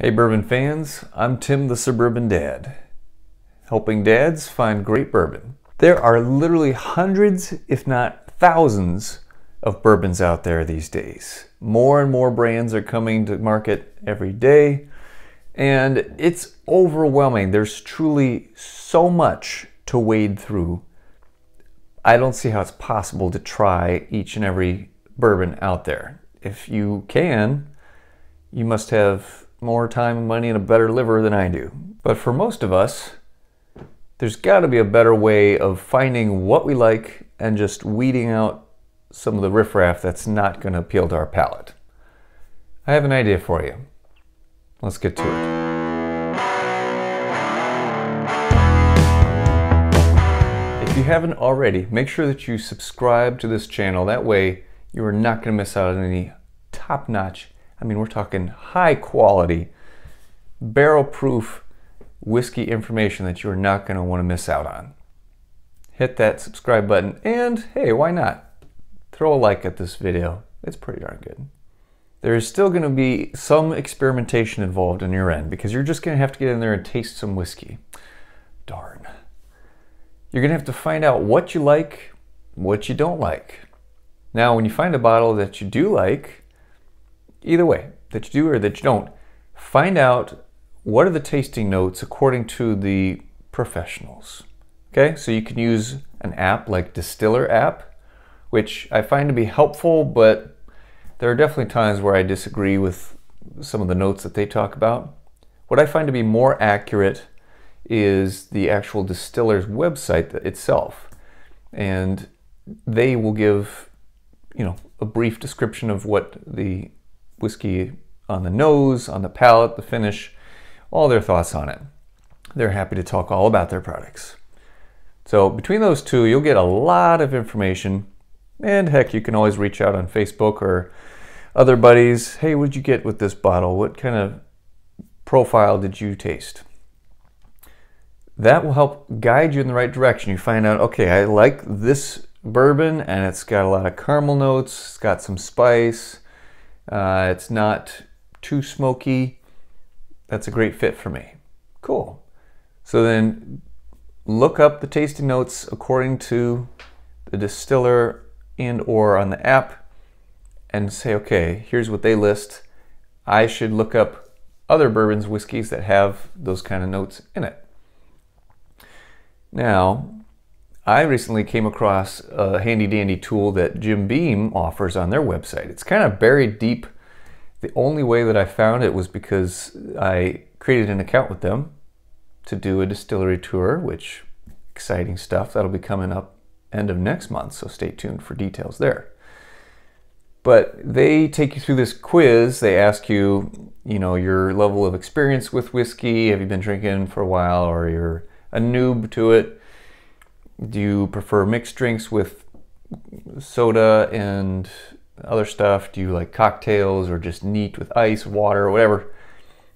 Hey bourbon fans, I'm Tim the Suburban Dad, helping dads find great bourbon. There are literally hundreds, if not thousands, of bourbons out there these days. More and more brands are coming to market every day, and it's overwhelming. There's truly so much to wade through. I don't see how it's possible to try each and every bourbon out there. If you can, you must have more time and money and a better liver than I do. But for most of us, there's got to be a better way of finding what we like and just weeding out some of the riffraff that's not going to appeal to our palate. I have an idea for you. Let's get to it. If you haven't already, make sure that you subscribe to this channel. That way you are not going to miss out on any top-notch, I mean, we're talking high quality, barrel proof whiskey information that you're not going to want to miss out on. Hit that subscribe button, and hey, why not? Throw a like at this video. It's pretty darn good. There is still going to be some experimentation involved on your end because you're just going to have to get in there and taste some whiskey. Darn. You're going to have to find out what you like, what you don't like. Now, when you find a bottle that you do like, either way, that you do or that you don't, find out what are the tasting notes according to the professionals. Okay, so you can use an app like Distiller app, which I find to be helpful, but there are definitely times where I disagree with some of the notes that they talk about. What I find to be more accurate is the actual distiller's website itself, and they will give, a brief description of what the whiskey on the nose, on the palate, the finish, all their thoughts on it. They're happy to talk all about their products. So between those two, you'll get a lot of information, and heck, you can always reach out on Facebook or other buddies. Hey, what did you get with this bottle? What kind of profile did you taste? That will help guide you in the right direction. You find out, okay, I like this bourbon and it's got a lot of caramel notes, it's got some spice, it's not too smoky. That's a great fit for me. Cool. So then look up the tasting notes according to the distiller and or on the app and say, okay, here's what they list. I should look up other bourbons, whiskeys that have those kind of notes in it. Now, I recently came across a handy dandy tool that Jim Beam offers on their website. It's kind of buried deep. The only way that I found it was because I created an account with them to do a distillery tour, which exciting stuff. That'll be coming up end of next month, so stay tuned for details there. But they take you through this quiz. They ask you, your level of experience with whiskey. Have you been drinking for a while, or you're a noob to it? Do you prefer mixed drinks with soda and other stuff? Do you like cocktails or just neat with ice, water, or whatever?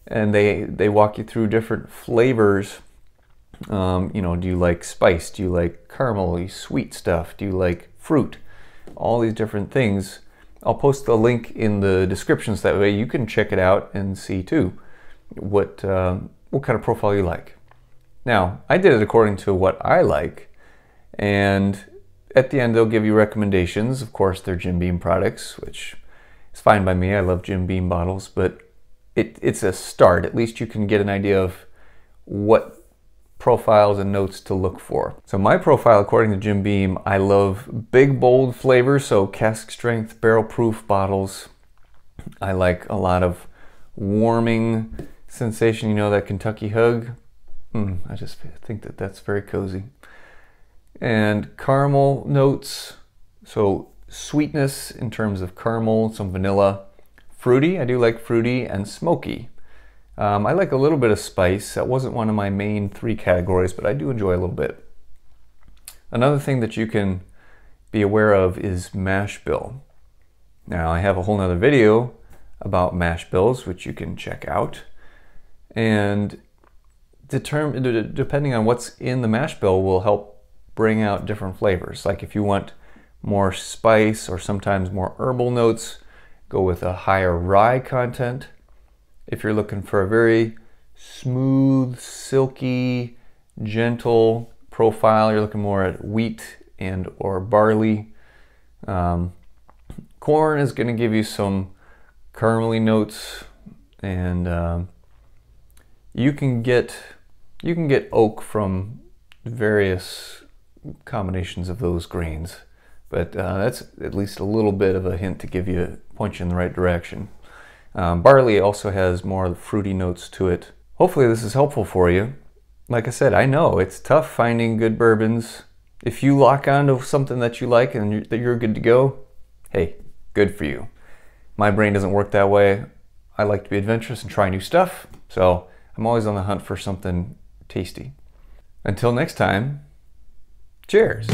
And they walk you through different flavors. Do you like spice? Do you like caramel, sweet stuff? Do you like fruit? All these different things. I'll post the link in the descriptions. That way you can check it out and see too what kind of profile you like. Now, I did it according to what I like. And at the end, they'll give you recommendations. Of course, they're Jim Beam products, which is fine by me. I love Jim Beam bottles, but it's a start. At least you can get an idea of what profiles and notes to look for. So my profile, according to Jim Beam, I love big, bold flavors, so cask strength, barrel proof bottles. I like a lot of warming sensation, that Kentucky hug. I just think that that's very cozy. And caramel notes, so sweetness in terms of caramel, some vanilla. Fruity, I do like fruity, and smoky. I like a little bit of spice. That wasn't one of my main 3 categories, but I do enjoy a little bit. Another thing that you can be aware of is mash bill. Now, I have a whole nother video about mash bills, which you can check out. And depending on what's in the mash bill will help bring out different flavors. Like if you want more spice or sometimes more herbal notes, go with a higher rye content. If you're looking for a very smooth, silky, gentle profile, you're looking more at wheat and or barley. Corn is going to give you some caramely notes, and you can get oak from various combinations of those grains, but that's at least a little bit of a hint to point you in the right direction. Barley also has more of the fruity notes to it. Hopefully this is helpful for you. Like I said, I know it's tough finding good bourbons. If you lock onto something that you like and that you're good to go, hey, good for you. My brain doesn't work that way. I like to be adventurous and try new stuff, so I'm always on the hunt for something tasty. Until next time, cheers.